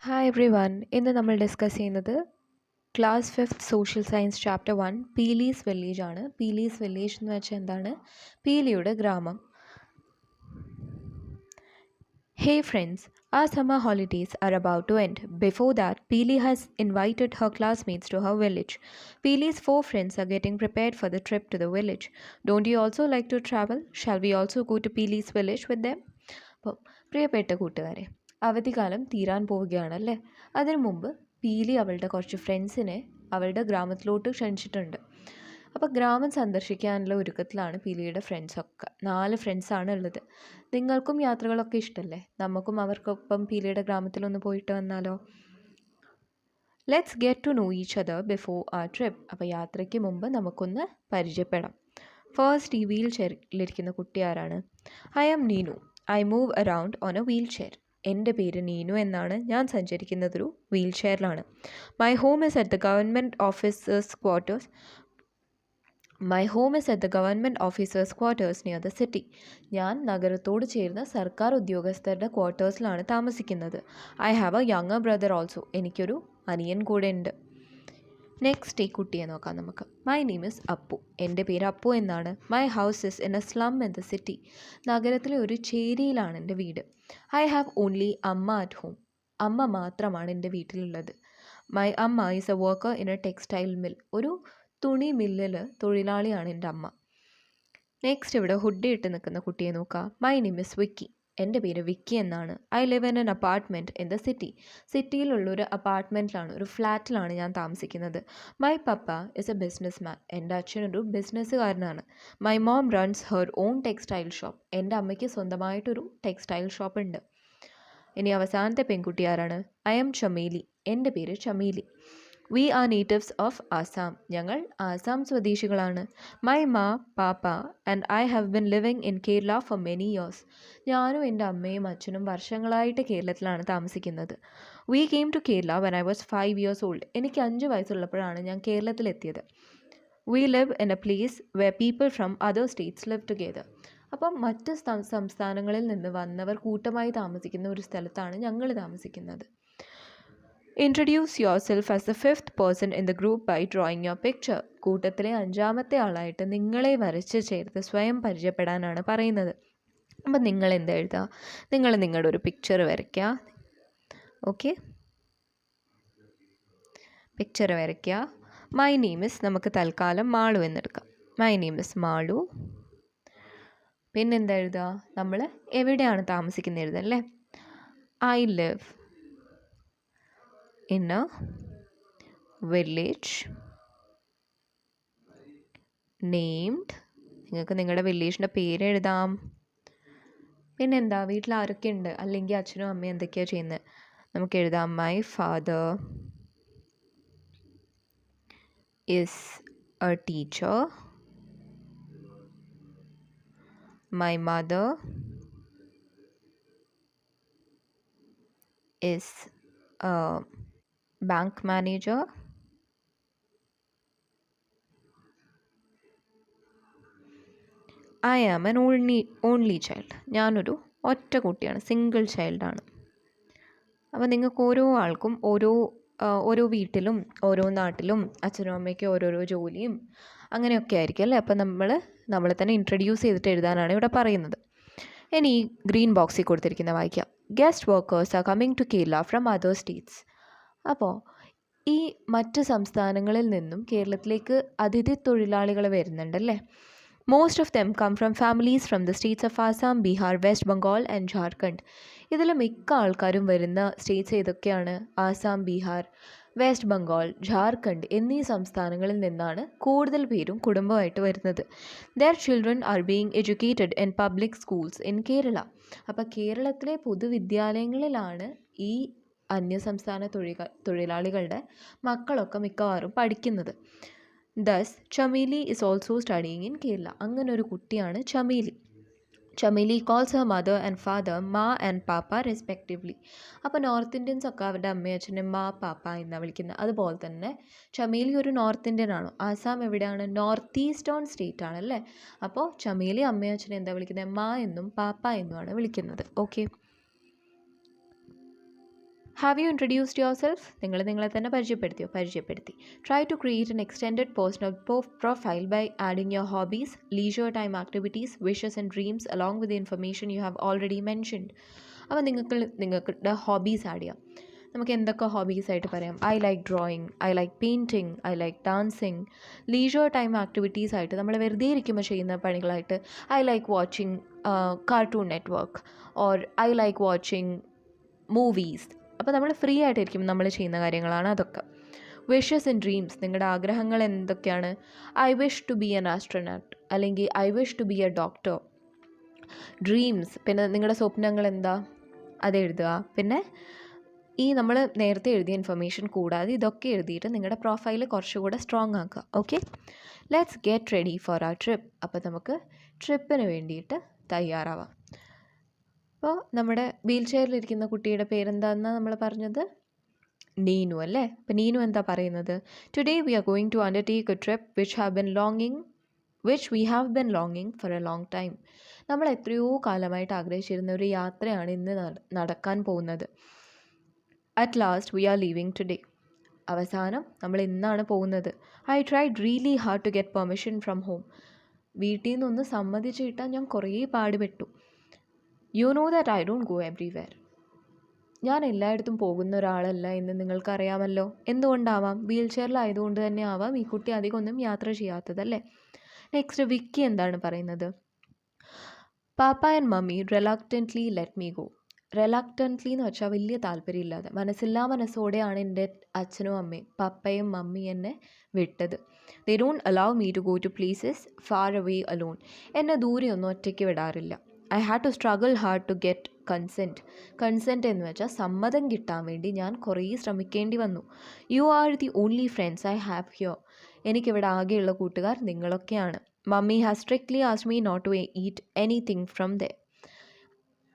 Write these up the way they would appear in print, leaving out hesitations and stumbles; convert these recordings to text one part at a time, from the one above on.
Hi every one. ഇന്ന് നമ്മൾ discuss ചെയ്യുന്നത് class 5th social science chapter 1 Peeli's village ആണ്. പീലീസ് വില്ലേജ് എന്ന് വെച്ചാൽ എന്താണ്? പീലിയുടെ ഗ്രാമം. Hey friends, our summer holidays are about to end. Before that, Peely has invited her classmates to her village. Peely's 4 friends are getting prepared for the trip to the village. Don't you also like to travel? Shall we also go to Peely's village with them? അപ്പോൾ പ്രിയപ്പെട്ട കൂട്ടുകാരെ, അവധിക്കാലം തീരാൻ പോവുകയാണല്ലേ. അതിനു മുമ്പ് പീലി അവളുടെ കുറച്ച് ഫ്രണ്ട്സിനെ അവളുടെ ഗ്രാമത്തിലോട്ട് ക്ഷണിച്ചിട്ടുണ്ട്. അപ്പോൾ ഗ്രാമം സന്ദർശിക്കാനുള്ള ഒരുക്കത്തിലാണ് പീലിയുടെ ഫ്രണ്ട്സൊക്കെ. 4 ഫ്രണ്ട്സാണ് ഉള്ളത്. നിങ്ങൾക്കും യാത്രകളൊക്കെ ഇഷ്ടമല്ലേ? നമുക്കും അവർക്കൊപ്പം പീലിയുടെ ഗ്രാമത്തിലൊന്ന് പോയിട്ട് വന്നാലോ? Let's get to know each other before a trip. അപ്പോൾ യാത്രയ്ക്ക് മുമ്പ് നമുക്കൊന്ന് പരിചയപ്പെടാം. ഫസ്റ്റ് ഈ വീൽ ചെയറിലിരിക്കുന്ന കുട്ടി ആരാണ്? I am Neenu. I move around on a wheel chair. എൻ്റെ പേര് നീനു എന്നാണ്. ഞാൻ സഞ്ചരിക്കുന്നതൊരു വീൽ ചെയറിലാണ്. My home is at the government officers quarters near the city. ഞാൻ നഗരത്തോട് ചേർന്ന സർക്കാർ ഉദ്യോഗസ്ഥരുടെ ക്വാർട്ടേഴ്സിലാണ് താമസിക്കുന്നത്. I have a younger brother also. എനിക്കൊരു അനിയൻ കൂടെ ഉണ്ട്. നെക്സ്റ്റ് ഈ കുട്ടിയെ നോക്കാം നമുക്ക്. My name is Appu. എൻ്റെ പേര് അപ്പു എന്നാണ്. My house is in a slum in the city. നഗരത്തിലെ ഒരു ചേരിയിലാണ് എൻ്റെ വീട്. ഐ ഹാവ് ഓൺലി അമ്മ അറ്റ് ഹോം. അമ്മ മാത്രമാണ് എൻ്റെ വീട്ടിലുള്ളത്. മൈ അമ്മ is A worker in A textile mill. ഒരു തുണി മില്ലിൽ തൊഴിലാളിയാണ് എൻ്റെ അമ്മ. നെക്സ്റ്റ് ഇവിടെ ഹുഡി ഇട്ട് നിൽക്കുന്ന കുട്ടിയെ നോക്കാം. My name is Vicky. എൻ്റെ പേര് വിക്കി എന്നാണ്. I live in an apartment in the city. സിറ്റിയിലുള്ളൊരു അപ്പാർട്ട്മെൻറ്റിലാണ്, ഒരു ഫ്ലാറ്റിലാണ് ഞാൻ താമസിക്കുന്നത്. My papa is a business man. എൻ്റെ അച്ഛനൊരു ബിസിനസ്സുകാരനാണ്. My mom runs her own textile shop. എൻ്റെ അമ്മയ്ക്ക് സ്വന്തമായിട്ടൊരു ടെക്സ്റ്റൈൽ ഷോപ്പ് ഉണ്ട്. ഇനി അവസാനത്തെ പെൺകുട്ടി ആരാണ്? I am Chameli. എൻ്റെ പേര് Chameli. We are natives of Assam. ഞങ്ങൾ ആസാം സ്വദേശികളാണ്. My ma, papa and I have been living in Kerala for many years. ഞാനും എൻ്റെ അമ്മയും അച്ഛനും വർഷങ്ങളായിട്ട് കേരളത്തിലാണ് താമസിക്കുന്നത്. We came to Kerala when I was 5 years old. എനിക്ക് 5 വയസ്സുള്ളപ്പോഴാണ് ഞാൻ കേരളത്തിലെത്തിയത്. We live in a place where people from other states live together. അപ്പം മറ്റ് സംസ്ഥാനങ്ങളിൽ നിന്ന് വന്നവർ കൂട്ടമായി താമസിക്കുന്ന ഒരു സ്ഥലത്താണ് ഞങ്ങൾ താമസിക്കുന്നത്. Introduce your self as the 5th person in the group by drawing your picture. കൂട്ടത്തിലെ 5ാമത്തെ ആളായിട്ട് നിങ്ങളെ വരച്ച് ചേർത്ത് സ്വയം പരിചയപ്പെടാനാണ് പറയുന്നത്. അപ്പം നിങ്ങൾ എന്താ എഴുതുക? നിങ്ങൾ നിങ്ങളുടെ ഒരു പിക്ചർ വരയ്ക്കുക. ഓക്കെ, പിക്ചർ വരയ്ക്കുക. മൈ നെയിം ഇസ്, നമുക്ക് തൽക്കാലം മാളു എന്നെടുക്കാം. My name is Malu. പിന്നെന്താ എഴുതുക? നമ്മൾ എവിടെയാണ് താമസിക്കുന്നത് എഴുതല്ലേ. I live in a village named, നിങ്ങൾക്ക് നിങ്ങളുടെ വില്ലേജിൻ്റെ പേര് എഴുതാം. പിന്നെന്താ, വീട്ടിൽ ആരൊക്കെ ഉണ്ട്, അല്ലെങ്കിൽ അച്ഛനും അമ്മയും എന്തൊക്കെയാണ് ചെയ്യുന്നത് നമുക്ക് എഴുതാം. My father is A teacher. My mother is A bank manager. I am an only child. ഞാനൊരു ഒറ്റ കുട്ടിയാണ്, സിംഗിൾ ചൈൽഡാണ്. അപ്പോൾ നിങ്ങൾക്ക് ഓരോ ആൾക്കും ഓരോ വീട്ടിലും ഓരോ നാട്ടിലും അച്ഛനും അമ്മയ്ക്കും ഓരോരോ ജോലിയും അങ്ങനെയൊക്കെ ആയിരിക്കും അല്ലേ. അപ്പോൾ നമ്മളെ തന്നെ ഇൻട്രൊഡ്യൂസ് ചെയ്തിട്ട് എഴുതാനാണ് ഇവിടെ പറയുന്നത്. ഇനി ഈ ഗ്രീൻ ബോക്സിൽ കൊടുത്തിരിക്കുന്ന വായിക്കാം. Guest workers are coming to Kerala from other states. അപ്പോൾ ഈ മറ്റ് സംസ്ഥാനങ്ങളിൽ നിന്നും കേരളത്തിലേക്ക് അതിഥി തൊഴിലാളികൾ വരുന്നുണ്ടല്ലേ. Most of them come from families from the states of Assam, Bihar, West Bengal and Jharkhand. ഇതിൽ മിക്ക ആൾക്കാരും വരുന്ന സ്റ്റേറ്റ്സ് ഏതൊക്കെയാണ്? ആസാം, ബീഹാർ, വെസ്റ്റ് ബംഗാൾ, ജാർഖണ്ഡ് എന്നീ സംസ്ഥാനങ്ങളിൽ നിന്നാണ് കൂടുതൽ പേരും കുടുംബമായിട്ട് വരുന്നത്. Their children are being educated in public schools in Kerala. അപ്പോൾ കേരളത്തിലെ പൊതുവിദ്യാലയങ്ങളിലാണ് ഈ അന്യസംസ്ഥാന തൊഴിലാളികളുടെ മക്കളൊക്കെ മിക്കവാറും പഠിക്കുന്നത്. Thus Chameli is also studying in Kerala. അങ്ങനെ ഒരു കുട്ടിയാണ് Chameli. Chameli calls her mother and father ma and papa respectively. അപ്പോൾ നോർത്ത് ഇന്ത്യൻസ് ഒക്കെ അവരുടെ അമ്മയച്ഛനെ മാ, പാപ്പ എന്നാണ് വിളിക്കുന്നത്. അതുപോലെ തന്നെ ചമേലി ഒരു നോർത്ത് ഇന്ത്യൻ ആണോ? ആസാം എവിടെയാണ്? നോർത്ത് ഈസ്റ്റേൺ സ്റ്റേറ്റ് ആണല്ലേ. അപ്പോൾ ചമേലി അമ്മയച്ഛനെ എന്താ വിളിക്കുന്നത്? മാ എന്നും പാപ്പ എന്നുമാണ് വിളിക്കുന്നത്. Okay. Have you introduced yourself? നിങ്ങൾ നിങ്ങളെ തന്നെ പരിചയപ്പെടുത്തി. Try to create an extended personal profile by adding your hobbies, leisure time activities, wishes and dreams along with information you have already mentioned. അപ്പോൾ നിങ്ങളുടെ ഹോബീസ് ആഡ് ചെയ്യാം. നമുക്ക് എന്തൊക്കെ ഹോബീസായിട്ട് പറയാം? I like drawing, I like painting, I like dancing. Leisure time activities ആയിട്ട് നമ്മൾ വെറുതെ ഇരിക്കുമ്പോൾ ചെയ്യുന്ന പണികളായിട്ട് I like watching Cartoon network or I like watching movies. അപ്പോൾ നമ്മൾ ഫ്രീ ആയിട്ടിരിക്കും നമ്മൾ ചെയ്യുന്ന കാര്യങ്ങളാണ് അതൊക്കെ. വിഷസ് ആൻഡ് ഡ്രീംസ്, നിങ്ങളുടെ ആഗ്രഹങ്ങൾ എന്തൊക്കെയാണ്? I wish to be an astronaut, അല്ലെങ്കിൽ I wish to be a doctor. Dreams, പിന്നെ നിങ്ങളുടെ സ്വപ്നങ്ങൾ എന്താ അത് എഴുതുക. പിന്നെ ഈ നമ്മൾ നേരത്തെ എഴുതിയ ഇൻഫർമേഷൻ കൂടാതെ ഇതൊക്കെ എഴുതിയിട്ട് നിങ്ങളുടെ പ്രൊഫൈൽ കുറച്ചുകൂടെ സ്ട്രോങ് ആക്കുക. Okay, let's get ready for ആ ട്രിപ്പ്. അപ്പോൾ നമുക്ക് ട്രിപ്പിന് വേണ്ടിയിട്ട് തയ്യാറാവാം. അപ്പോൾ നമ്മുടെ വീൽ ചെയറിലിരിക്കുന്ന കുട്ടിയുടെ പേരെന്താണെന്നാണ് നമ്മൾ പറഞ്ഞത്? നീനു അല്ലേ? അപ്പോൾ നീനു എന്താ പറയുന്നത്? Today we are going to undertake a trip which we have been ലോങ്ങിങ് ഫോർ എ ലോങ് ടൈം. നമ്മൾ എത്രയോ കാലമായിട്ട് ആഗ്രഹിച്ചിരുന്ന ഒരു യാത്രയാണ് ഇന്ന് നടക്കാൻ പോകുന്നത്. At last we are leaving today. അവസാനം നമ്മൾ ഇന്നാണ് പോകുന്നത്. I tried really hard to get permission from home. വീട്ടിൽ നിന്നൊന്ന് സമ്മതിച്ച് കിട്ടാൻ ഞാൻ കുറേ പാടുപെട്ടു. You know that I don't go everywhere. ഞാൻ എല്ലായിടത്തും പോകുന്ന ഒരാളല്ല എന്ന് നിങ്ങൾക്കറിയാമല്ലോ. എന്തുകൊണ്ടാവാം? വീൽ ചെയറിലായതുകൊണ്ട് തന്നെ ആവാം ഈ കുട്ടി അധികമൊന്നും യാത്ര ചെയ്യാത്തതല്ലേ. നെക്സ്റ്റ് വിക്കി എന്താണ് പറയുന്നത്? Papa and mummy reluctantly let me go. Reluctantly എന്ന് വെച്ചാൽ വലിയ താല്പര്യമില്ലാതെ, മനസ്സില്ലാ മനസ്സോടെയാണ് എൻ്റെ അച്ഛനും അമ്മയും പപ്പയും മമ്മി എന്നെ വിട്ടത്. They don't allow me to go to places far away alone. എന്നെ ദൂരെയൊന്നും ഒറ്റയ്ക്ക് വിടാറില്ല. I had to struggle hard to get consent എന്ന് വെച്ചാൽ സമ്മതം കിട്ടാൻ വേണ്ടി ഞാൻ കുറേ ശ്രമിക്കേണ്ടി വന്നു. You are the only friends I have here. എനിക്കിവിടെ ആകെയുള്ള കൂട്ടുകാർ നിങ്ങളൊക്കെയാണ്. Mummy has strictly asked me not to eat anything from there.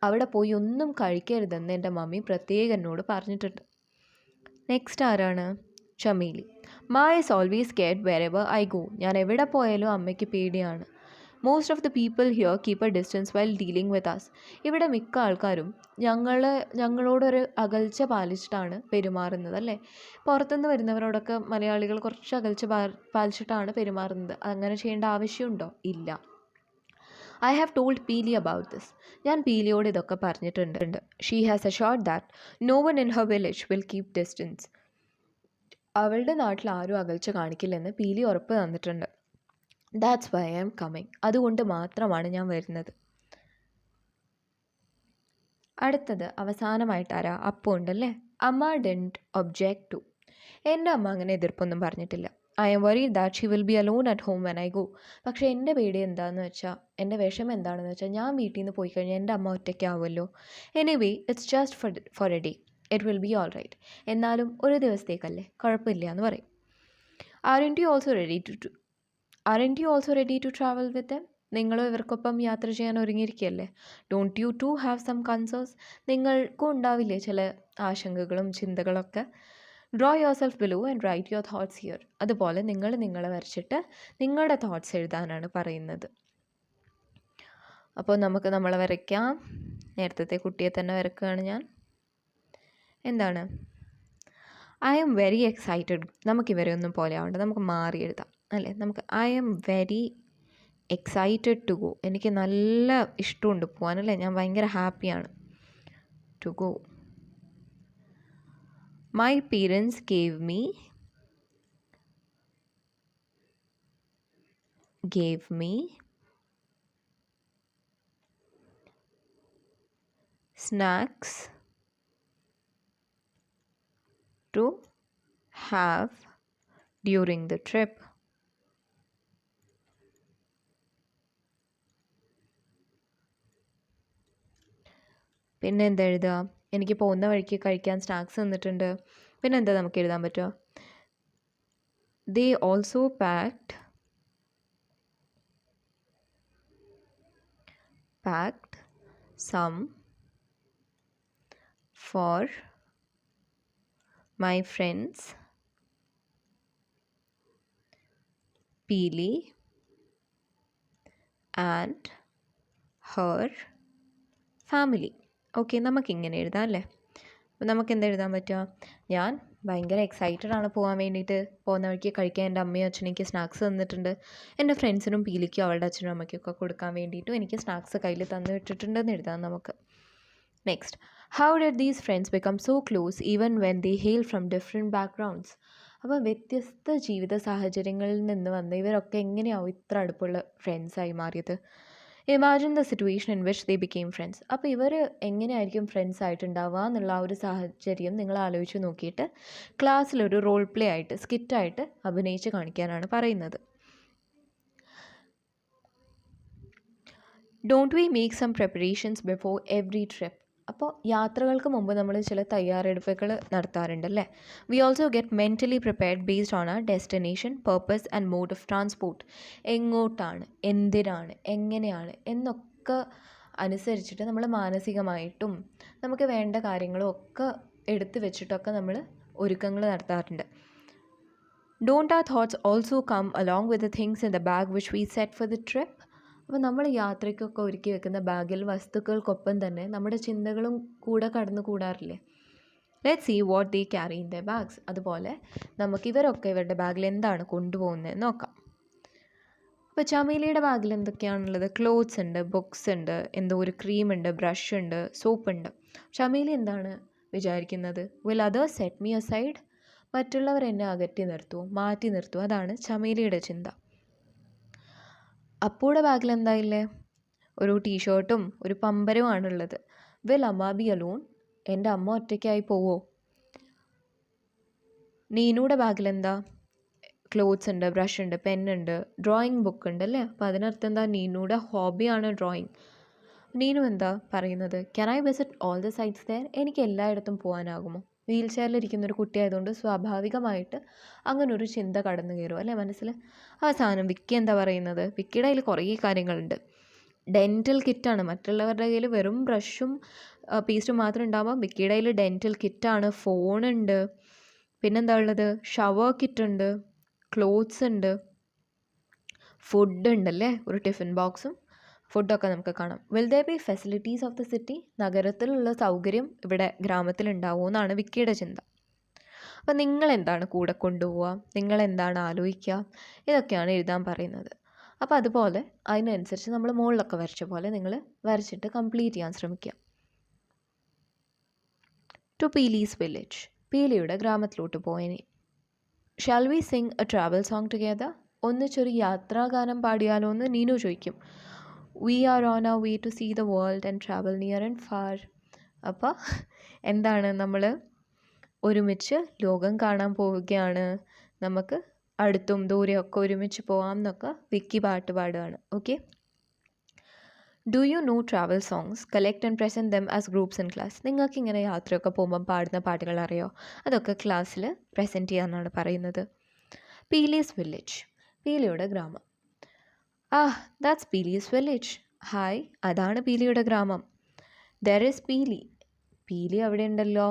അവിടെ പോയി ഒന്നും കഴിക്കരുതെന്ന് എൻ്റെ മമ്മി പ്രത്യേകം എന്നോട് പറഞ്ഞിട്ടുണ്ട്. നെക്സ്റ്റ് ആരാണ്? Chameli. Ma is always scared wherever I go. ഞാൻ എവിടെ പോയാലും അമ്മയ്ക്ക് പേടിയാണ്. Most of the people here keep a distance while dealing with us. ഇവിടെ മിക്ക ആൾക്കാരും ഞങ്ങളോടൊരു അകൽച്ച പാലിച്ചിട്ടാണ് പെരുമാറുന്നത് അല്ലേ. പുറത്തുനിന്ന് വരുന്നവരോടൊക്കെ മലയാളികൾ കുറച്ച് അകൽച്ച പാലിച്ചിട്ടാണ് പെരുമാറുന്നത്. അങ്ങനെ ചെയ്യേണ്ട ആവശ്യമുണ്ടോ? ഇല്ല. I have told Peeli about this. ഞാൻ പീലിയോട് ഇതൊക്കെ പറഞ്ഞിട്ടുണ്ട്. She has assured that no one in her village will keep distance. അവളുടെ നാട്ടിൽ ആരും അകൽച്ച കാണിക്കില്ലെന്ന് പീലി ഉറപ്പ് തന്നിട്ടുണ്ട്. That's why I am coming. അതുകൊണ്ട് മാത്രമാണ് ഞാൻ വരുന്നത്. അടുത്തത് അവസാനമായിട്ടാരാ? അപ്പു ഉണ്ടല്ലേ. അമ്മ ഡിഡ്ന്റ് ഒബ്ജെക്റ്റ് ടു. എൻ്റെ അമ്മ അങ്ങനെ എതിർപ്പൊന്നും പറഞ്ഞിട്ടില്ല. I M worried that she will be alone at home when I go. പക്ഷേ എൻ്റെ പേടി എന്താണെന്ന് വെച്ചാൽ, എൻ്റെ വിഷമം എന്താണെന്ന് വെച്ചാൽ, ഞാൻ വീട്ടിൽ നിന്ന് പോയി കഴിഞ്ഞാൽ എൻ്റെ അമ്മ ഒറ്റയ്ക്കാവുമല്ലോ. Anyway it's just for a day, it will be all right. എന്നാലും ഒരു ദിവസത്തേക്കല്ലേ, കുഴപ്പമില്ല എന്ന് പറയും. Aren't you also ready to travel with them? നിങ്ങളും ഇവർക്കൊപ്പം യാത്ര ചെയ്യാൻ ഒരുങ്ങിയിരിക്കുകയല്ലേ. Don't you two have some concerns? നിങ്ങൾക്കും ഉണ്ടാവില്ലേ ചില ആശങ്കകളും ചിന്തകളൊക്കെ? Draw yourself below and write your thoughts here. അതുപോലെ നിങ്ങളെ വരച്ചിട്ട് നിങ്ങളുടെ തോട്ട്സ് എഴുതാനാണ് പറയുന്നത്. അപ്പോൾ നമുക്ക് നമ്മളെ വരയ്ക്കാം. നേരത്തെ കുട്ടിയെ തന്നെ വരയ്ക്കുകയാണ് ഞാൻ. എന്താണ്? I am very excited. നമുക്കിവരെ ഒന്നും പോലെ ആവണ്ട, നമുക്ക് മാറി എഴുതാം അല്ലേ. നമുക്ക് I am very excited to go. എനിക്ക് നല്ല ഇഷ്ടമുണ്ട് പോകാനല്ലേ, ഞാൻ ഭയങ്കര ഹാപ്പിയാണ്. To go. My parents gave me snacks to have during the trip. പിന്നെ എന്താ എഴുതുക? എനിക്ക് പോകുന്ന വഴിക്ക് കഴിക്കാൻ സ്നാക്സ് തന്നിട്ടുണ്ട്. പിന്നെ എന്താ നമുക്ക് എഴുതാൻ പറ്റുക? They also packed some for my friends Peely and her family. Okay, നമുക്കിങ്ങനെ എഴുതാം അല്ലേ. അപ്പോൾ നമുക്ക് എന്താ എഴുതാൻ പറ്റുക? ഞാൻ ഭയങ്കര എക്സൈറ്റഡ് ആണ് പോകാൻ വേണ്ടിയിട്ട്. പോകുന്ന വഴിക്ക് കഴിക്കാൻ എൻ്റെ അമ്മയും അച്ഛനും എനിക്ക് സ്നാക്സ് തന്നിട്ടുണ്ട്. എൻ്റെ ഫ്രണ്ട്സിനും പീലിക്കും അവളുടെ അച്ഛനും അമ്മയ്ക്കൊക്കെ കൊടുക്കാൻ വേണ്ടിയിട്ടും എനിക്ക് സ്നാക്സ് കയ്യിൽ തന്നു വിട്ടിട്ടുണ്ടെന്ന് എഴുതാം നമുക്ക്. Next, how did these friends become so close even when they hail from different backgrounds? അപ്പോൾ വ്യത്യസ്ത ജീവിത സാഹചര്യങ്ങളിൽ നിന്ന് വന്ന് ഇവരൊക്കെ എങ്ങനെയാവും ഇത്ര അടുപ്പുള്ള ഫ്രണ്ട്സായി മാറിയത്? Imagine the situation in which they became friends. അപ്പോൾ ഇവർ എങ്ങനെയായിരിക്കും ഫ്രണ്ട്സ് ആയിട്ടുണ്ടാവുക എന്നുള്ള ആ ഒരു സാഹചര്യം നിങ്ങൾ ആലോചിച്ച് നോക്കിയിട്ട് ക്ലാസ്സിലൊരു റോൾ പ്ലേ ആയിട്ട് സ്കിറ്റായിട്ട് അഭിനയിച്ച് കാണിക്കാനാണ് പറയുന്നത്. Don't we make some preparations before every trip? അപ്പോൾ യാത്രകൾക്ക് മുമ്പ് നമ്മൾ ചില തയ്യാറെടുപ്പുകൾ നടത്താറുണ്ടല്ലേ. We also get mentally prepared based on a destination, purpose and mode of transport. എങ്ങോട്ടാണ്, എന്തിനാണ്, എങ്ങനെയാണ് എന്നൊക്കെ അനുസരിച്ചിട്ട് നമ്മൾ മാനസികമായിട്ടും നമുക്ക് വേണ്ട കാര്യങ്ങളും ഒക്കെ എടുത്തു വെച്ചിട്ടൊക്കെ നമ്മൾ ഒരുക്കങ്ങൾ നടത്താറുണ്ട്. Don't our thoughts also come along with the things in the bag which we set for the trip? അപ്പോൾ നമ്മൾ യാത്രയ്ക്കൊക്കെ ഒരുക്കി വെക്കുന്ന ബാഗിൽ വസ്തുക്കൾക്കൊപ്പം തന്നെ നമ്മുടെ ചിന്തകളും കൂടെ കടന്നു കൂടാറില്ലേ? Let's see what they carry in the bags. അതുപോലെ നമുക്ക് ഇവരൊക്കെ ഇവരുടെ ബാഗിൽ എന്താണ് കൊണ്ടുപോകുന്നത് നോക്കാം. അപ്പോൾ ചമേലിയുടെ ബാഗിൽ എന്തൊക്കെയാണുള്ളത്? ക്ലോത്ത്സ് ഉണ്ട്, ബുക്സ് ഉണ്ട്, എന്തോ ഒരു ക്രീം ഉണ്ട്, ബ്രഷ് ഉണ്ട്, സോപ്പ് ഉണ്ട്. ചമേലി എന്താണ് വിചാരിക്കുന്നത്? Will others set me aside? മറ്റുള്ളവർ എന്നെ അകറ്റി നിർത്തുമോ, മാറ്റി നിർത്തുമോ? അതാണ് ചമേലിയുടെ ചിന്ത. അപ്പൂടെ ബാഗിൽ എന്തായില്ലേ? ഒരു ടീഷർട്ടും ഒരു പമ്പരവുമാണുള്ളത്. വിൽ അമ്മ ബി അലോൺ? എൻ്റെ അമ്മ ഒറ്റയ്ക്കായി പോവോ? നീനൂടെ ബാഗിൽ എന്താ? ക്ലോത്ത്സ് ഉണ്ട്, ബ്രഷ് ഉണ്ട്, പെന്നുണ്ട്, ഡ്രോയിങ് ബുക്ക് ഉണ്ട് അല്ലേ. അപ്പോൾ അതിനർത്ഥം എന്താ? നീനൂടെ ഹോബിയാണ് ഡ്രോയിങ്. നീനു എന്താ പറയുന്നത്? Can I visit all the sites there? എനിക്ക് എല്ലായിടത്തും പോകാനാകുമോ? വീൽ ചെയറിലിരിക്കുന്നൊരു കുട്ടിയായതുകൊണ്ട് സ്വാഭാവികമായിട്ട് അങ്ങനൊരു ചിന്ത കടന്നു കയറും അല്ലേ മനസ്സിൽ. അവസാനം വിക്കി എന്താ പറയുന്നത്? വിക്കിയുടെ കയ്യിൽ കുറേ കാര്യങ്ങളുണ്ട്. ഡെൻറ്റൽ കിറ്റാണ്. മറ്റുള്ളവരുടെ കയ്യിൽ വെറും ബ്രഷും പേസ്റ്റും മാത്രം ഉണ്ടാകുമ്പോൾ വിക്കിയുടെ കയ്യിൽ ഡെൻറ്റൽ കിറ്റാണ്. ഫോണുണ്ട്, പിന്നെന്താ ഉള്ളത്? ഷവർ കിറ്റുണ്ട്, ക്ലോത്ത്സ് ഉണ്ട്, ഫുഡ് ഉണ്ടല്ലേ, ഒരു ടിഫിൻ ബോക്സും ഫുഡൊക്കെ നമുക്ക് കാണാം. Will they be facilities of the city? നഗരത്തിലുള്ള സൗകര്യം ഇവിടെ ഗ്രാമത്തിലുണ്ടാവുമോ എന്നാണ് വിക്കിയുടെ ചിന്ത. അപ്പം നിങ്ങളെന്താണ് കൂടെ കൊണ്ടുപോവുക, നിങ്ങളെന്താണ് ആലോചിക്കുക, ഇതൊക്കെയാണ് എഴുതാൻ പറയുന്നത്. അപ്പോൾ അതുപോലെ അതിനനുസരിച്ച് നമ്മൾ മുകളിലൊക്കെ വരച്ച പോലെ നിങ്ങൾ വരച്ചിട്ട് കംപ്ലീറ്റ് ചെയ്യാൻ ശ്രമിക്കുക. To Peeli's village. പീലിയുടെ ഗ്രാമത്തിലോട്ട് പോയനെ. Shall we sing a travel song together? ഒന്നിച്ചൊരു യാത്രാഗാനം പാടിയാലോ എന്ന് നീനു ചോദിക്കും. We are on our way to see the world and travel near and far. അപ്പോൾ എന്താണ്, നമ്മൾ ഒരുമിച്ച് ലോകം കാണാൻ പോവുകയാണ്, നമുക്ക് അടുത്തും ദൂരെയൊക്കെ ഒരുമിച്ച് പോകാം എന്നൊക്കെ വിക്കി പാട്ട് പാടുകയാണ്. Okay. Do you know travel songs? Collect and present them as groups in class. നിങ്ങൾക്ക് ഇങ്ങനെ യാത്രയൊക്കെ പോകുമ്പം പാടുന്ന പാട്ടുകൾ അറിയോ? അതൊക്കെ ക്ലാസ്സിൽ പ്രസൻറ്റ് ചെയ്യാനാണ് പറയുന്നത്. പീലീസ് വില്ലേജ്. പീലിയുടെ ഗ്രാമം. That's Peeli's village. ഹായ്, അതാണ് പീലിയുടെ ഗ്രാമം. ദർ ഈസ് പീലി. പീലി അവിടെ ഉണ്ടല്ലോ.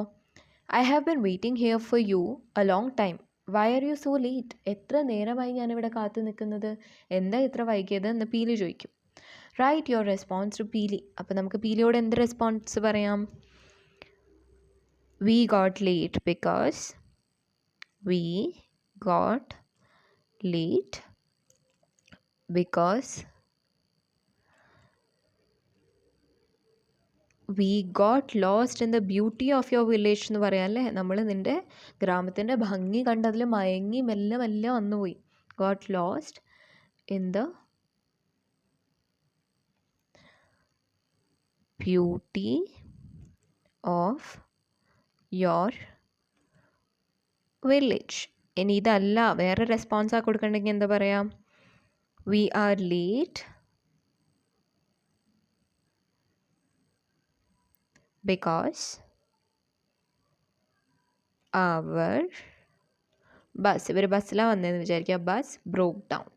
I have been waiting here for you a long time. Why are you so late? എത്ര നേരമായി ഞാനിവിടെ കാത്തു നിൽക്കുന്നത്, എന്താ ഇത്ര വൈകിയത് എന്ന് പീലി ചോദിക്കും. റൈറ്റ് യുവർ റെസ്പോൺസ് ടു പീലി. അപ്പോൾ നമുക്ക് പീലിയോട് എന്ത് റെസ്പോൺസ് പറയാം? We got late because we got late because we got lost in the beauty of your village എന്ന് പറയാം അല്ലേ. നമ്മൾ നിൻ്റെ ഗ്രാമത്തിൻ്റെ ഭംഗി കണ്ടതിൽ മയങ്ങി മെല്ലെ മെല്ലെ വന്നുപോയി. Got lost in the beauty of your village. ഇനി ഇതല്ല വേറെ റെസ്പോൺസാണ് കൊടുക്കണമെങ്കിൽ എന്താ പറയാം? We are late because our bus, ഇവർ ബസ്സിലാണ് വന്നതെന്ന് വിചാരിക്കുക, bus broke down.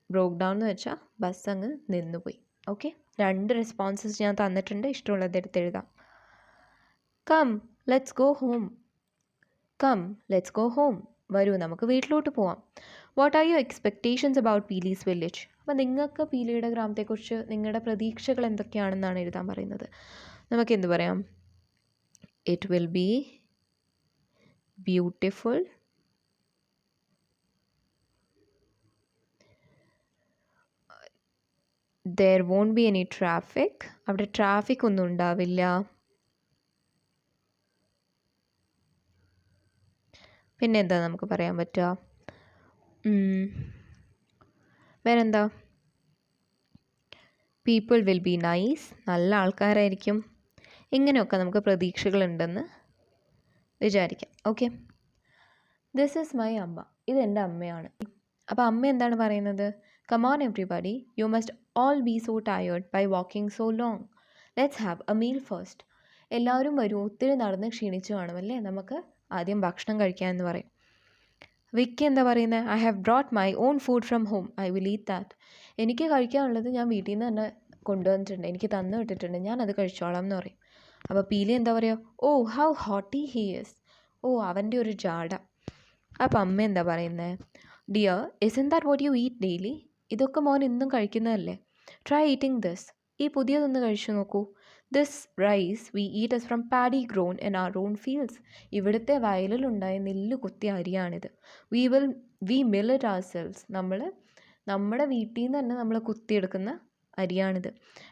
Broke down എന്ന് വെച്ചാൽ ബസ് അങ്ങ് നിന്നുപോയി. ഓക്കെ, 2 റെസ്പോൺസസ് ഞാൻ തന്നിട്ടുണ്ട്, ഇഷ്ടമുള്ളത് എടുത്ത് എഴുതാം. Come let's go home. Come let's go home. വരൂ നമുക്ക് വീട്ടിലോട്ട് പോവാം. What are your expectations about Peeli's village? അപ്പോൾ നിങ്ങൾക്ക് പീലിയുടെ ഗ്രാമത്തെക്കുറിച്ച് നിങ്ങളുടെ പ്രതീക്ഷകൾ എന്തൊക്കെയാണെന്നാണ് എഴുതാൻ പറയുന്നത്. നമുക്ക് എന്ത് പറയാം? It will be beautiful. There won't be any traffic. അവിടെ ട്രാഫിക് ഒന്നും ഉണ്ടാവില്ല. പിന്നെ എന്താ നമുക്ക് പറയാൻ പറ്റുക? വേറെന്താ? People will be nice. നല്ല ആൾക്കാരായിരിക്കും. ഇങ്ങനെയൊക്കെ നമുക്ക് പ്രതീക്ഷകളുണ്ടെന്ന് വിചാരിക്കാം. ഓക്കെ, ദിസ് ഈസ് മൈ അമ്മ. ഇതെൻ്റെ അമ്മയാണ്. അപ്പോൾ അമ്മ എന്താണ് പറയുന്നത്? Come on everybody, you must all be so tired by walking so long. Let's have a meal first. എല്ലാവരും വരും, ഒത്തിരി നടന്ന് ക്ഷീണിച്ചു കാണുമല്ലേ, നമുക്ക് ആദ്യം ഭക്ഷണം കഴിക്കാം എന്ന് പറയും. വിക്കി എന്താ പറയുന്നത്? I have brought my own food from home, I will eat that. എനിക്ക് കഴിക്കാനുള്ളത് ഞാൻ വീട്ടിൽ നിന്ന് തന്നെ കൊണ്ടുവന്നിട്ടുണ്ട്, എനിക്ക് തന്നു വിട്ടിട്ടുണ്ട്, ഞാനത് കഴിച്ചോളാം എന്ന് പറയും. അപ്പോൾ പീലി എന്താ പറയുക? ഓ ഹൗ ഹോട്ടി ഹീ ഈസ്. ഓ അവൻ്റെ ഒരു ജാട. അപ്പം അമ്മ എന്താ പറയുന്നത്? Dear, isn't that what you eat daily? ഇതൊക്കെ മോൻ ഇന്നും കഴിക്കുന്നതല്ലേ? Try eating this. ഈ പുതിയതൊന്ന് കഴിച്ചു നോക്കൂ. This rice we eat is from paddy grown in our own fields. ഇവിടുത്തെ വയലിലുണ്ടായ നെല്ല് കുത്തിയ അരിയാണിത്. We mill it ourselves. നമ്മുടെ വീട്ടിൽ നിന്ന് തന്നെ നമ്മൾ കുത്തിയെടുക്കുന്ന അരിയാണിത്.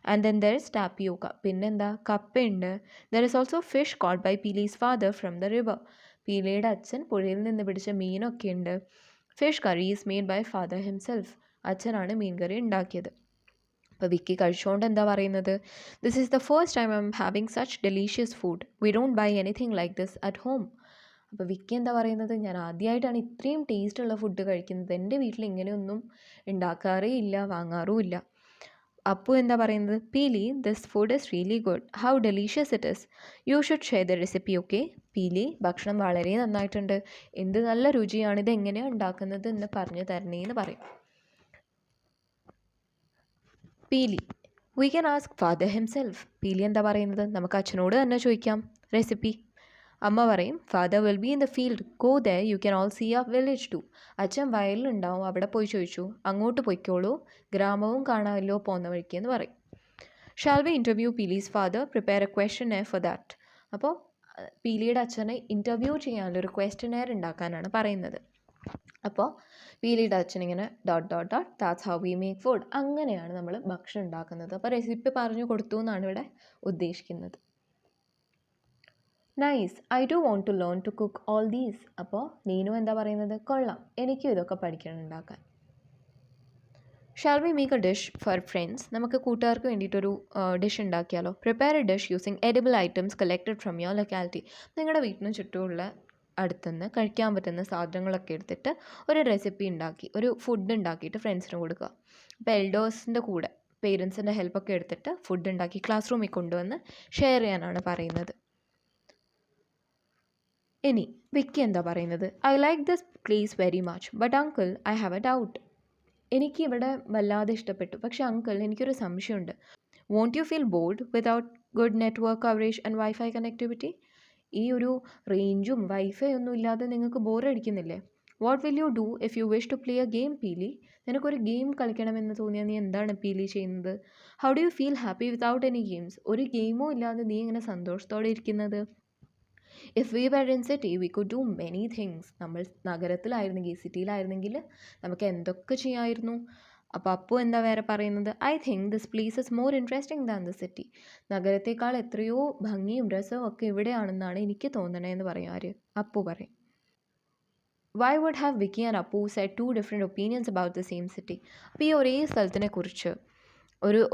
And then there is tapioca. പിന്നെന്താ? കപ്പയുണ്ട്. There is also fish caught by Peeli's father from the river. പീലിയുടെ അച്ഛൻ പുഴയിൽ നിന്ന് പിടിച്ച മീനൊക്കെ ഉണ്ട്. Fish curry is made by father himself. അച്ഛനാണ് മീൻ കറി ഉണ്ടാക്കിയത്. അപ്പോൾ വിക്കി കഴിച്ചുകൊണ്ട് എന്താ പറയുന്നത്? This is the first time I am having such delicious food. We don't buy anything like this at home. അപ്പോൾ വിക്കി എന്താ പറയുന്നത്? ഞാൻ ആദ്യമായിട്ടാണ് ഇത്രയും ടേസ്റ്റുള്ള ഫുഡ് കഴിക്കുന്നത്. എൻ്റെ വീട്ടിൽ ഇങ്ങനെയൊന്നും ഉണ്ടാക്കാറേ ഇല്ല, വാങ്ങാറും ഇല്ല. അപ്പു എന്താ പറയുന്നത്? പീലി, this food is really good. How delicious it is. You should share the recipe. Okay. പീലി, ഭക്ഷണം വളരെ നന്നായിട്ടുണ്ട്, എന്ത് നല്ല രുചിയാണ്, ഇത് എങ്ങനെയാണ് ഉണ്ടാക്കുന്നത് എന്ന് പറഞ്ഞു തരണേന്ന് പറയും. പീലി, we can ask father himself. പീലി എന്താ പറയുന്നത്? നമുക്ക് അച്ഛനോട് തന്നെ ചോദിക്കാം റെസിപ്പി. അമ്മ പറയും, father will be in the field, go there, you can all see our village too. അച്ഛൻ വയലിലുണ്ടാവും, അവിടെ പോയി ചോദിച്ചു, അങ്ങോട്ട് പോയിക്കോളൂ, ഗ്രാമവും കാണാമല്ലോ പോകുന്ന വഴിക്ക് എന്ന് പറയും. Shall we interview Peeli's father, prepare a questionnaire for that. അപ്പോൾ പീലിയുടെ അച്ഛനെ ഇൻ്റർവ്യൂ ചെയ്യാനുള്ളൊരു ക്വസ്റ്റ്യനെയർ ഉണ്ടാക്കാനാണ് പറയുന്നത്. അപ്പോൾ പീലിയുടെ അച്ഛനിങ്ങനെ dot dot dot that's how we make food. അങ്ങനെയാണ് നമ്മൾ ഭക്ഷണം ഉണ്ടാക്കുന്നത്. അപ്പോൾ റെസിപ്പി പറഞ്ഞു കൊടുത്തു എന്നാണ് ഇവിടെ ഉദ്ദേശിക്കുന്നത്. Nice, I do want to learn to cook all these. അപ്പോൾ നീനു എന്താ പറയുന്നത്? കൊള്ളാം, എനിക്കും ഇതൊക്കെ പഠിക്കണം ഉണ്ടാക്കാൻ. Shall we make a dish for friends. നമുക്ക് കൂട്ടുകാർക്ക് വേണ്ടിയിട്ടൊരു ഡിഷ് ഉണ്ടാക്കിയാലോ? Prepare a dish using edible items collected from your locality. നിങ്ങളുടെ വീട്ടിന് ചുറ്റുമുള്ള അടുത്തുനിന്ന് കഴിക്കാൻ പറ്റുന്ന സാധനങ്ങളൊക്കെ എടുത്തിട്ട് ഒരു റെസിപ്പി ഉണ്ടാക്കി, ഒരു ഫുഡ് ഉണ്ടാക്കിയിട്ട് ഫ്രണ്ട്സിന് കൊടുക്കുക. അപ്പോൾ എൽഡേഴ്സിൻ്റെ കൂടെ പേരൻസിൻ്റെ ഹെൽപ്പൊക്കെ എടുത്തിട്ട് ഫുഡ് ഉണ്ടാക്കി ക്ലാസ് റൂമിൽ കൊണ്ടുവന്ന് ഷെയർ ചെയ്യാനാണ് പറയുന്നത്. ഇനി വിക്കി എന്താ പറയുന്നത്? I like this place very much, but uncle I have a doubt. എനിക്ക് ഇവിടെ വല്ലാതെ ഇഷ്ടപ്പെട്ടു, പക്ഷേ അങ്കിൾ എനിക്കൊരു സംശയമുണ്ട്. Won't you feel bored without good network coverage and wifi connectivity? ഈ ഒരു റേഞ്ചും വൈഫൈ ഒന്നും ഇല്ലാതെ നിങ്ങൾക്ക് ബോറടിക്കുന്നില്ലേ? What will you do if you wish to play a game Peeli? നിനക്കൊരു ഗെയിം കളിക്കണമെന്ന് തോന്നിയാൽ നീ എന്താണ് പീലി ചെയ്യുന്നത്? How do you feel happy without any games? ഒരു ഗെയിമോ ഇല്ലാതെ നീ എങ്ങനെ സന്തോഷത്തോടെ ഇരിക്കുന്നത്? If we were in city we could do many things. നമ്മൾ നഗരത്തിലായിരുന്നെങ്കിൽ, സിറ്റിയിലായിരുന്നെങ്കിൽ നമുക്ക് എന്തൊക്കെ ചെയ്യാമായിരുന്നു. അപ്പോൾ അപ്പു എന്താ വേറെ പറയുന്നത്? I think this place is more interesting than the city. നഗരത്തേക്കാൾ എത്രയോ ഭംഗിയും രസവും ഒക്കെ ഇവിടെയാണെന്നാണ് എനിക്ക് തോന്നണേന്ന് പറയും. ആര്? അപ്പു പറയും. Why would have Vicky and Appu said two different opinions about the same city? അപ്പോൾ ഈ ഒരേ സ്ഥലത്തിനെ കുറിച്ച്,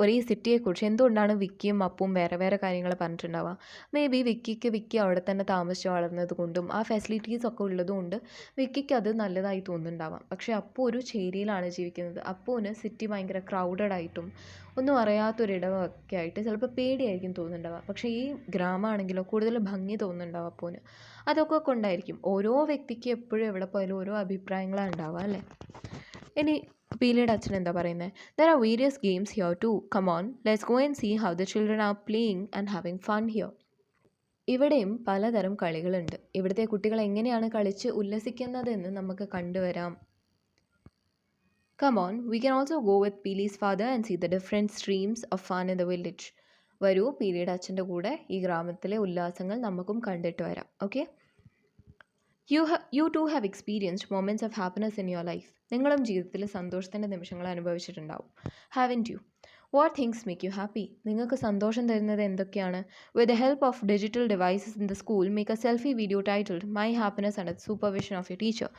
ഒരേ സിറ്റിയെക്കുറിച്ച് എന്തുകൊണ്ടാണ് വിക്കിയും അപ്പും വേറെ വേറെ കാര്യങ്ങൾ പറഞ്ഞിട്ടുണ്ടാവുക? മേ ബി വിക്കി അവിടെ തന്നെ താമസിച്ച് വളർന്നത് കൊണ്ടും ആ ഫെസിലിറ്റീസൊക്കെ ഉള്ളതുകൊണ്ട് വിക്കിക്ക് അത് നല്ലതായി തോന്നുന്നുണ്ടാവാം. പക്ഷേ അപ്പു ഒരു ചേരിയിലാണ് ജീവിക്കുന്നത്. അപ്പുവിന് സിറ്റി ഭയങ്കര ക്രൗഡഡ് ആയിട്ടും ഒന്നും അറിയാത്തൊരിടമൊക്കെ ആയിട്ട് ചിലപ്പോൾ പേടിയായിരിക്കും തോന്നുന്നുണ്ടാവുക. പക്ഷേ ഈ ഗ്രാമമാണെങ്കിലോ കൂടുതൽ ഭംഗി തോന്നുന്നുണ്ടാവും അപ്പുവിന്. അതൊക്കെ കൊണ്ടായിരിക്കും. ഓരോ വ്യക്തിക്ക് എപ്പോഴും എവിടെ പോയാലും ഓരോ അഭിപ്രായങ്ങളാണ് ഉണ്ടാവുക അല്ലേ? ഇനി പീലിയുടെ അച്ഛൻ എന്താ പറയുന്നത്? There are various games here too, come on let's go and see how the children are playing and having fun here. ഇവിടെയും പലതരം കളികളുണ്ട്. ഇവിടുത്തെ കുട്ടികൾ എങ്ങനെയാണ് കളിച്ച് ഉല്ലസിക്കുന്നതെന്ന് നമുക്ക് കണ്ടുവരാം. Come on, we can also go with Peeli's father and see the different streams of fun in the village. വരൂ, പീലിയുടെ അച്ഛൻ്റെ കൂടെ ഈ ഗ്രാമത്തിലെ ഉല്ലാസങ്ങൾ നമുക്കും കണ്ടിട്ട് വരാം. Okay, you two have experienced moments of happiness in your life. നിങ്ങളും ജീവിതത്തിൽ സന്തോഷത്തിൻ്റെ നിമിഷങ്ങൾ അനുഭവിച്ചിട്ടുണ്ടാവും. Haven't you? What things make you happy? നിങ്ങൾക്ക് സന്തോഷം തരുന്നത് എന്തൊക്കെയാണ്? With the help of digital devices in the school, make a selfie video titled my happiness under supervision of your teacher.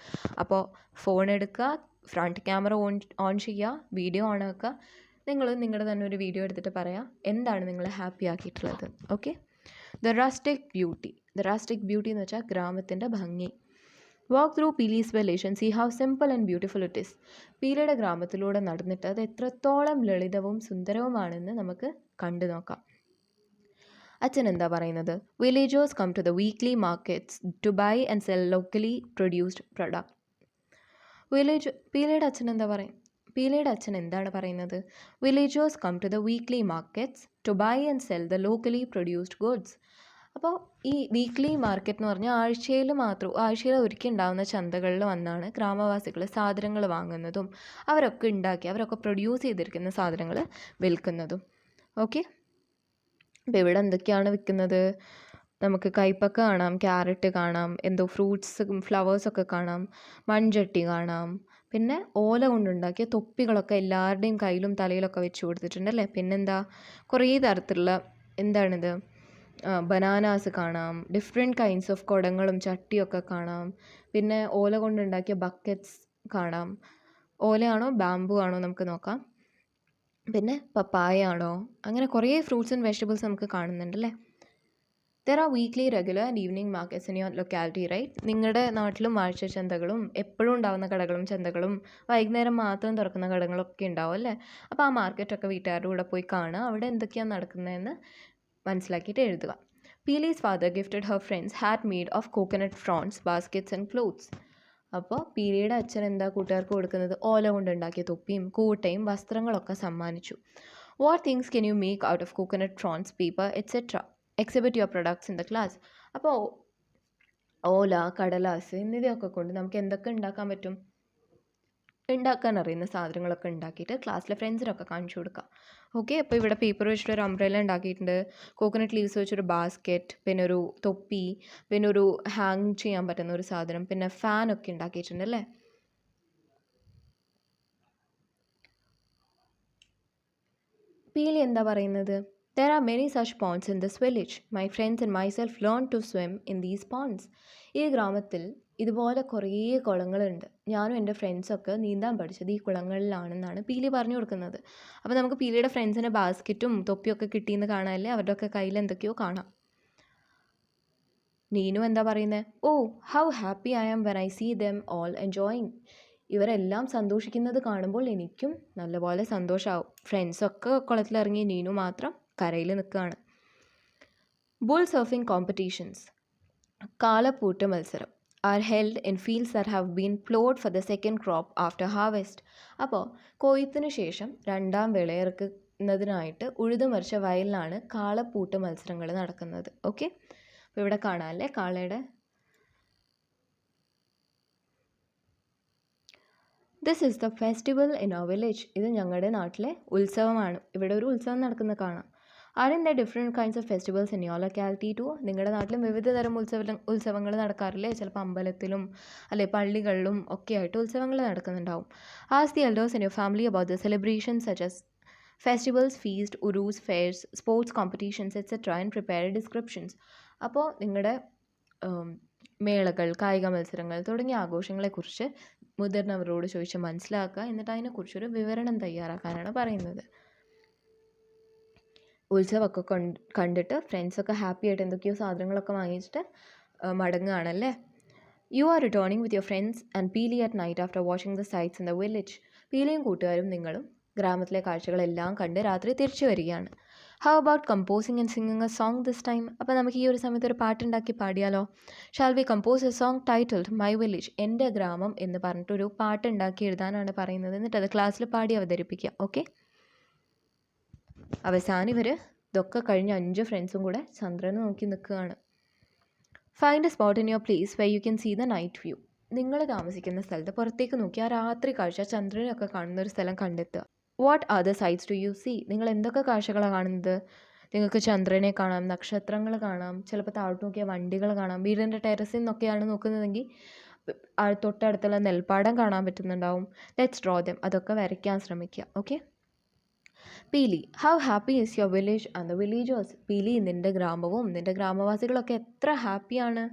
അപ്പോൾ ഫോൺ എടുക്കുക, ഫ്രണ്ട് ക്യാമറ ഓൺ ചെയ്യുക, video on ആക്കുക, നിങ്ങൾ നിങ്ങളുടെ തന്നെ ഒരു വീഡിയോ എടുത്തിട്ട് പറയാം എന്താണ് നിങ്ങളെ ഹാപ്പി ആക്കിയിട്ടുള്ളത്. ഓക്കെ, ദ റസ്റ്റിക് ബ്യൂട്ടി എന്ന് വെച്ചാൽ ഗ്രാമത്തിൻ്റെ ഭംഗി. Walk through Peeli's village and see how simple and beautiful it is. പീലിയുടെ ഗ്രാമത്തിലൂടെ നടന്നിട്ട് അത് എത്രത്തോളം ലളിതവും സുന്ദരവുമാണെന്ന് നമുക്ക് കണ്ടു നോക്കാം. അച്ഛൻ എന്താ പറയുന്നത്? Villagers come to the weekly markets to buy and sell locally produced product. പീലിയുടെ അച്ഛൻ എന്താണ് പറയുന്നത്? Villagers come to the weekly markets to buy and sell the locally produced goods. അപ്പോൾ ഈ വീക്ക്ലി മാർക്കറ്റ് എന്ന് പറഞ്ഞാൽ ആഴ്ചയിൽ ഒരിക്കൽ ഉണ്ടാകുന്ന ചന്തകളിൽ വന്നാണ് ഗ്രാമവാസികൾ സാധനങ്ങൾ വാങ്ങുന്നതും അവരൊക്കെ പ്രൊഡ്യൂസ് ചെയ്തിരിക്കുന്ന സാധനങ്ങൾ വിൽക്കുന്നതും. ഓക്കെ, അപ്പോൾ ഇവിടെ എന്തൊക്കെയാണ് വിൽക്കുന്നത്? നമുക്ക് കൈപ്പക്ക കാണാം, ക്യാരറ്റ് കാണാം, എന്തോ ഫ്രൂട്ട്സ് ഫ്ലവേഴ്സൊക്കെ കാണാം, മൺചട്ടി കാണാം, പിന്നെ ഓല കൊണ്ടുണ്ടാക്കിയ തൊപ്പികളൊക്കെ എല്ലാവരുടെയും കയ്യിലും തലയിലൊക്കെ വെച്ച് കൊടുത്തിട്ടുണ്ടല്ലേ. പിന്നെന്താ, കുറേ തരത്തിലുള്ള എന്താണിത്, ബനാനാസ് കാണാം, ഡിഫറെൻറ്റ് കൈൻഡ്സ് ഓഫ് കുടങ്ങളും ചട്ടിയൊക്കെ കാണാം, പിന്നെ ഓല കൊണ്ടുണ്ടാക്കിയ ബക്കറ്റ്സ് കാണാം. ഓലയാണോ ബാമ്പു ആണോ നമുക്ക് നോക്കാം. പിന്നെ പപ്പായ ആണോ, അങ്ങനെ കുറേ ഫ്രൂട്ട്സ് ആൻഡ് വെജിറ്റബിൾസ് നമുക്ക് കാണുന്നുണ്ടല്ലേ. There are weekly regular and evening markets in your locality right. നിങ്ങളുടെ നാട്ടിലും ആഴ്ച ചന്തകളും എപ്പോഴും ഉണ്ടാകുന്ന കടകളും ചന്തകളും വൈകുന്നേരം മാത്രം തുറക്കുന്ന കടകളൊക്കെ ഉണ്ടാവും അല്ലേ. അപ്പോൾ ആ മാർക്കറ്റൊക്കെ വീട്ടുകാരുടെ കൂടെ പോയി കാണുക, അവിടെ എന്തൊക്കെയാണ് നടക്കുന്നതെന്ന് മനസ്സിലാക്കിയിട്ട് എഴുതുക. Peeli's father gifted Har friends hat made of coconut Fronx baskets and clothes. അപ്പോൾ പീലിയുടെ അച്ഛൻ എന്താ കൂട്ടുകാർക്ക് കൊടുക്കുന്നത്? ഓല കൊണ്ടുണ്ടാക്കിയ തൊപ്പിയും കൂട്ടയും വസ്ത്രങ്ങളൊക്കെ സമ്മാനിച്ചു. What things can you make out of coconut Fronx, paper etcetera, exhibit your products in the class. അപ്പോൾ ഓല, കടലാസ് എന്നിവയൊക്കെ കൊണ്ട് നമുക്ക് എന്തൊക്കെ ഉണ്ടാക്കാൻ പറ്റും? ഉണ്ടാക്കാൻ അറിയുന്ന സാധനങ്ങളൊക്കെ ഉണ്ടാക്കിയിട്ട് ക്ലാസ്സിലെ ഫ്രണ്ട്സിനൊക്കെ കാണിച്ചു കൊടുക്കുക. ഓക്കെ, അപ്പോൾ ഇവിടെ പേപ്പർ വെച്ചിട്ടൊരു അംബ്രല്ല ഉണ്ടാക്കിയിട്ടുണ്ട്, കോക്കനട്ട് ലീവ്സ് വെച്ചൊരു ബാസ്ക്കറ്റ്, പിന്നെ ഒരു തൊപ്പി, പിന്നെ ഒരു ഹാങ് ചെയ്യാൻ പറ്റുന്ന ഒരു സാധനം, പിന്നെ ഫാനൊക്കെ ഉണ്ടാക്കിയിട്ടുണ്ട് അല്ലേ. പീലി എന്താ പറയുന്നത്? There are many such ponds in this village. My friends and myself learned to swim in these ponds. ഈ ഗ്രാമത്തിൽ ഇതുപോലെ കുറേ കുളങ്ങളുണ്ട്. ഞാനും എൻ്റെ ഫ്രണ്ട്സൊക്കെ നീന്താൻ പഠിച്ചത് ഈ കുളങ്ങളിലാണെന്നാണ് പീലി പറഞ്ഞു കൊടുക്കുന്നത്. അപ്പോൾ നമുക്ക് പീലിയുടെ ഫ്രണ്ട്സിന് ബാസ്ക്കറ്റും തൊപ്പിയൊക്കെ കിട്ടിയെന്ന് കാണാനല്ലേ, അവരുടെ ഒക്കെ കയ്യിൽ എന്തൊക്കെയോ കാണാം. നീനു എന്താ പറയുന്നത്? Oh, how happy I am when I see them all enjoying. ഇവരെല്ലാം സന്തോഷിക്കുന്നത് കാണുമ്പോൾ എനിക്കും നല്ലപോലെ സന്തോഷമാവും. ഫ്രണ്ട്സൊക്കെ കുളത്തിലിറങ്ങി, നീനു മാത്രം കരയിൽ നിൽക്കുകയാണ്. ബുൾ സർഫിംഗ് കോമ്പറ്റീഷൻസ്, കാളപ്പൂട്ട് മത്സരം, are held in fields that have been ploughed for the second crop after harvest. അപ്പോൾ കൊയ്ത്തിന് ശേഷം രണ്ടാം വിളയിറക്കുന്നതിനായിട്ട് ഉഴുതുമറിച്ച വയലിലാണ് കാളപ്പൂട്ട് മത്സരങ്ങൾ നടക്കുന്നത്. ഓക്കെ, അപ്പോൾ ഇവിടെ കാണാമല്ലേ കാളയുടെ. This is the festival in our village. ഇത് ഞങ്ങളുടെ നാട്ടിലെ ഉത്സവമാണ്. ഇവിടെ ഒരു ഉത്സവം നടക്കുന്ന കാണാം. Are in the different kinds of festivals in your locality too. നിങ്ങളുടെ നാട്ടിലും വിവിധ തരം ഉത്സവങ്ങൾ നടക്കാറില്ലേ? ചിലപ്പോൾ അമ്പലത്തിലും അല്ലെ പള്ളികളിലും ഒക്കെ ആയിട്ട് ഉത്സവങ്ങൾ നടക്കുന്നുണ്ടാവും. Ask the elders in your family about the celebrations such as festivals, feast, Uroos, fairs, sports competitions etcetera and prepare descriptions. അപ്പോൾ നിങ്ങളുടെ മേളകൾ, കായിക മത്സരങ്ങൾ തുടങ്ങിയ ആഘോഷങ്ങളെക്കുറിച്ച് മുതിർന്നവരോട് ചോദിച്ച് മനസ്സിലാക്കുക, എന്നിട്ട് അതിനെക്കുറിച്ചൊരു വിവരണം തയ്യാറാക്കാനാണ് പറയുന്നത്. ഉത്സവമൊക്കെ കണ്ടിട്ട് ഫ്രണ്ട്സൊക്കെ ഹാപ്പി ആയിട്ട് എന്തൊക്കെയോ സാധനങ്ങളൊക്കെ വാങ്ങിച്ചിട്ട് മടങ്ങുകയാണല്ലേ. You are returning with your friends and Peeli at night after watching the sights in the village. പീലിയും കൂട്ടുകാരും നിങ്ങളും ഗ്രാമത്തിലെ കാഴ്ചകളെല്ലാം കണ്ട് രാത്രി തിരിച്ചു വരികയാണ്. How about composing and singing a song this time. അപ്പോൾ നമുക്ക് ഈ ഒരു സമയത്ത് ഒരു പാട്ടുണ്ടാക്കി പാടിയാലോ? Shall we compose a song titled my village, എൻ്റെ ഗ്രാമം എന്ന് പറഞ്ഞിട്ടൊരു പാട്ടുണ്ടാക്കി എഴുതാനാണ് പറയുന്നത്. എന്നിട്ട് അത് ക്ലാസ്സിൽ പാടി അവതരിപ്പിക്കുക. ഓക്കെ, അവസാനം ഇവർ ഇതൊക്കെ കഴിഞ്ഞ് 5 ഫ്രണ്ട്സും കൂടെ ചന്ദ്രനെ നോക്കി നിൽക്കുകയാണ്. Find a spot in your place where you can see the night view. നിങ്ങൾ താമസിക്കുന്ന സ്ഥലത്ത് പുറത്തേക്ക് നോക്കി ആ രാത്രി കാഴ്ച, ചന്ദ്രനൊക്കെ കാണുന്ന ഒരു സ്ഥലം കണ്ടെത്തുക. What other sights do you see. നിങ്ങൾ എന്തൊക്കെ കാഴ്ചകളാണ് കാണുന്നത്? നിങ്ങൾക്ക് ചന്ദ്രനെ കാണാം, നക്ഷത്രങ്ങൾ കാണാം, ചിലപ്പോൾ താഴോട്ട് നോക്കിയാൽ വണ്ടികൾ കാണാം. വീടിൻ്റെ ടെറസിൽ നിന്നൊക്കെയാണ് നോക്കുന്നതെങ്കിൽ തൊട്ടടുത്തുള്ള നെൽപ്പാടം കാണാൻ പറ്റുന്നുണ്ടാവും. Let's draw dum. അതൊക്കെ വരയ്ക്കാൻ ശ്രമിക്കുക. Okay. Peeli, how happy is your village and the villagers. പീലി, നിൻ്റെ ഗ്രാമവും നിൻ്റെ ഗ്രാമവാസികളൊക്കെ എത്ര ഹാപ്പിയാണ്.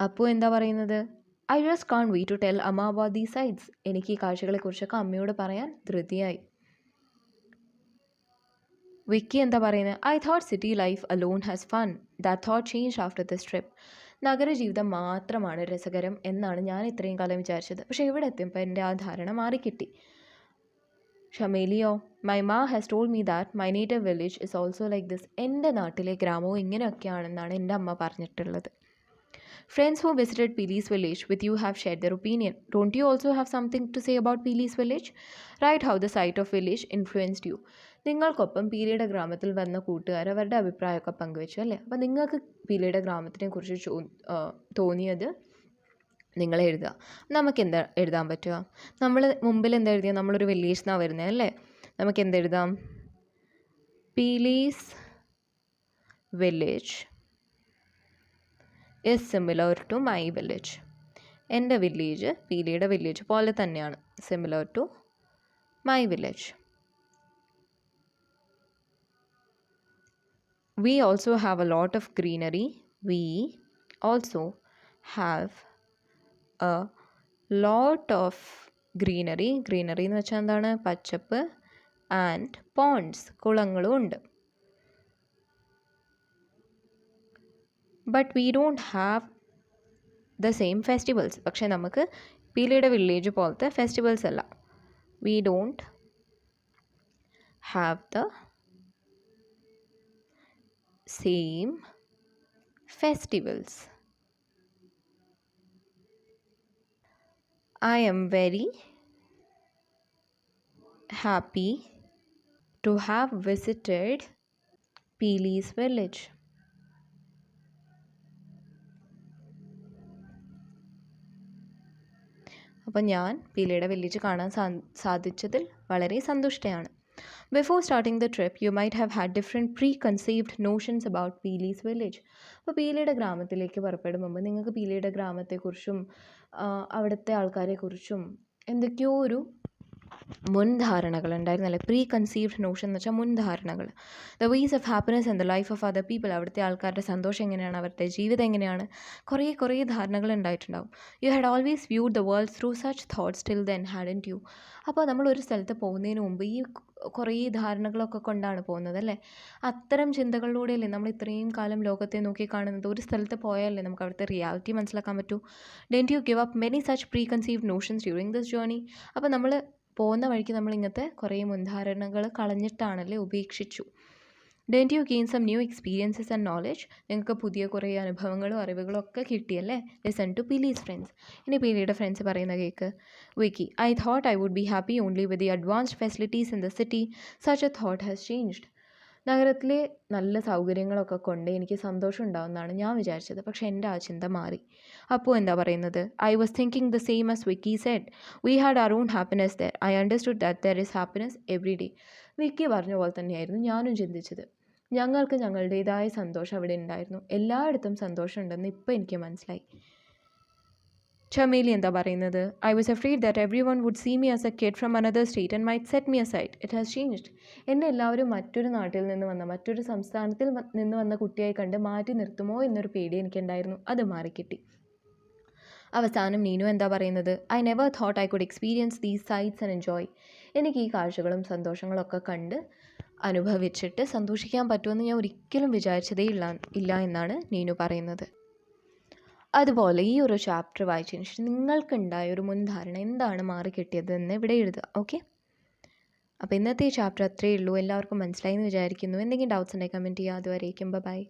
അപ്പോൾ എന്താ പറയുന്നത്? I just can't wait to tell amma about these sights. എനിക്ക് ഈ കാഴ്ചകളെക്കുറിച്ചൊക്കെ അമ്മയോട് പറയാൻ ധൃതിയായി. വിക്കി എന്താ പറയുന്നത്? I thought city life alone has fun. That thought change after this trip. നഗരജീവിതം മാത്രമാണ് രസകരം എന്നാണ് ഞാൻ ഇത്രയും കാലം വിചാരിച്ചത്. പക്ഷേ ഇവിടെ എത്തിയപ്പോൾ എൻ്റെ ആ ധാരണ മാറിക്കിട്ടി. ഷമേലിയോ, മൈ മാ has told me that my native village is also like this. എൻ്റെ നാട്ടിലെ ഗ്രാമവും ഇങ്ങനെയൊക്കെയാണെന്നാണ് എൻ്റെ അമ്മ പറഞ്ഞിട്ടുള്ളത്. Friends who visited Pili's village with you have shared their opinion. Don't you also have something to say about Pili's village? Write how the sight of village influenced you. നിങ്ങൾക്കൊപ്പം പീലിയുടെ ഗ്രാമത്തിൽ വന്ന കൂട്ടുകാർ അവരുടെ അഭിപ്രായമൊക്കെ പങ്കുവെച്ചു അല്ലേ? അപ്പോൾ നിങ്ങൾക്ക് പീലിയുടെ ഗ്രാമത്തിനെ കുറിച്ച് തോന്നിയത് നിങ്ങൾ എഴുതുക. നമുക്ക് എന്താ എഴുതാൻ പറ്റുക? നമ്മൾ മുമ്പിൽ എന്താ എഴുതിയാൽ നമ്മളൊരു വില്ലേജ് എന്നാണ് വരുന്നത് അല്ലേ? നമുക്ക് എന്തെഴുതാം? Peeli's village is similar to my village. എൻ്റെ വില്ലേജ് പീലിയുടെ വില്ലേജ് പോലെ തന്നെയാണ്. Similar to my village. We also have a lot of greenery. We also have a lot of greenery. Greenery എന്ന് വെച്ചാൽ എന്താണ്? പച്ചപ്പ്. ആൻഡ് പോണ്ട്സ്, കുളങ്ങളും ഉണ്ട്. But we don't have the same festivals. പക്ഷേ നമുക്ക് പീലിയുടെ വില്ലേജ് പോലത്തെ ഫെസ്റ്റിവൽസ് അല്ല. We don't have the same festivals. I am very happy to have visited Pili's village. അപ്പോൾ ഞാൻ പീലിയുടെ വില്ലേജ് കാണാൻ സാധിച്ചതിൽ വളരെ സന്തുഷ്ടയാണ്. Before starting the trip, you might have had different preconceived notions about Pili's village. അപ്പോൾ പീലിയുടെ ഗ്രാമത്തിലേക്ക് പുറപ്പെടും മുമ്പ് നിങ്ങൾക്ക് പീലിയുടെ ഗ്രാമത്തെക്കുറിച്ചും അവിടുത്തെ ആൾക്കാരെക്കുറിച്ചും എന്തൊക്കെയോ ഒരു മുൻധാരണകൾ ഉണ്ടായിരുന്നല്ലേ? പ്രീ കൺസീവ്ഡ് നോഷൻ എന്ന് വെച്ചാൽ മുൻധാരണകൾ. The ways of happiness and the life of other people. അവിടുത്തെ ആൾക്കാരുടെ സന്തോഷം എങ്ങനെയാണ്, അവരുടെ ജീവിതം എങ്ങനെയാണ്, കുറേ ധാരണകൾ ഉണ്ടായിട്ടുണ്ടാവും. You had always viewed the world through such thoughts till then hadn't you. അപ്പോൾ നമ്മളൊരു സ്ഥലത്ത് പോകുന്നതിന് മുമ്പ് ഈ കുറേ ധാരണകളൊക്കെ കൊണ്ടാണ് പോകുന്നത് അല്ലേ? അത്തരം ചിന്തകളിലൂടെയല്ലേ നമ്മൾ ഇത്രയും കാലം ലോകത്തെ നോക്കി കാണുന്നത്? ഒരു സ്ഥലത്ത് പോയാലല്ലേ നമുക്ക് അവിടുത്തെ റിയാലിറ്റി മനസ്സിലാക്കാൻ പറ്റൂ. Don't you give up many such pre conceived notions during this journey. അപ്പോൾ നമ്മൾ പോകുന്ന വഴിക്ക് നമ്മൾ ഇങ്ങനത്തെ കുറേ മുൻധാരണകൾ കളഞ്ഞിട്ടാണല്ലേ, ഉപേക്ഷിച്ചു. Don't you gain some new experiences and knowledge. നിങ്ങൾക്ക് പുതിയ കുറേ അനുഭവങ്ങളും അറിവുകളും ഒക്കെ കിട്ടിയല്ലേ? Listen to Peeli's friends. ഇനി പീലിയുടെ ഫ്രണ്ട്സ് പറയുന്ന കേക്ക്. Vicky, I thought I would be happy only with the advanced facilities in the city. Such a thought has changed. നഗരത്തിലെ നല്ല സൗകര്യങ്ങളൊക്കെ കൊണ്ട് എനിക്ക് സന്തോഷം ഉണ്ടാവുമെന്നാണ് ഞാൻ വിചാരിച്ചത്. പക്ഷേ എൻ്റെ ആ ചിന്ത മാറി. അപ്പോൾ എന്താ പറയുന്നത്? I was thinking the same as Vicky said. We had our own happiness there. I understood that there is happiness every day. വിക്കി പറഞ്ഞ പോലെ തന്നെയായിരുന്നു ഞാനും ചിന്തിച്ചത്. ഞങ്ങൾക്ക് ഞങ്ങളുടേതായ സന്തോഷം അവിടെ ഉണ്ടായിരുന്നു. എല്ലായിടത്തും സന്തോഷമുണ്ടെന്ന് ഇപ്പോൾ എനിക്ക് മനസ്സിലായി. ചമേലി എന്താ പറയുന്നത്? I was afraid that every one would see me as a kid from another state and might set me aside. It has changed. എന്നെ എല്ലാവരും മറ്റൊരു നാട്ടിൽ നിന്ന് വന്ന, മറ്റൊരു സംസ്ഥാനത്തിൽ നിന്ന് വന്ന കുട്ടിയായി കണ്ട് മാറ്റി നിർത്തുമോ എന്നൊരു പേടി എനിക്കുണ്ടായിരുന്നു. അത് മാറിക്കിട്ടി. അവസാനം നീനു എന്താ പറയുന്നത്? I never thought I could experience these sites and enjoy. എനിക്ക് ഈ കാഴ്ചകളും സന്തോഷങ്ങളൊക്കെ കണ്ട് അനുഭവിച്ചിട്ട് സന്തോഷിക്കാൻ പറ്റുമെന്ന് ഞാൻ ഒരിക്കലും വിചാരിച്ചതേ ഇല്ല എന്നാണ് നീനു പറയുന്നത്. അതുപോലെ ഈ ഒരു ചാപ്റ്റർ വായിച്ചതിന് ശേഷം നിങ്ങൾക്കുണ്ടായ ഒരു മുൻധാരണ എന്താണ് മാറിക്കിട്ടിയതെന്ന് ഇവിടെ എഴുതുക. ഓക്കെ. അപ്പോൾ ഇന്നത്തെ ഈ ചാപ്റ്റർ അത്രയേ ഉള്ളൂ. എല്ലാവർക്കും മനസ്സിലായി എന്ന് വിചാരിക്കുന്നു. എന്തെങ്കിലും ഡൗട്ട്സ് ഉണ്ടെങ്കിൽ കമൻറ്റ് ചെയ്യുക. അതുവരേക്കും ബൈ.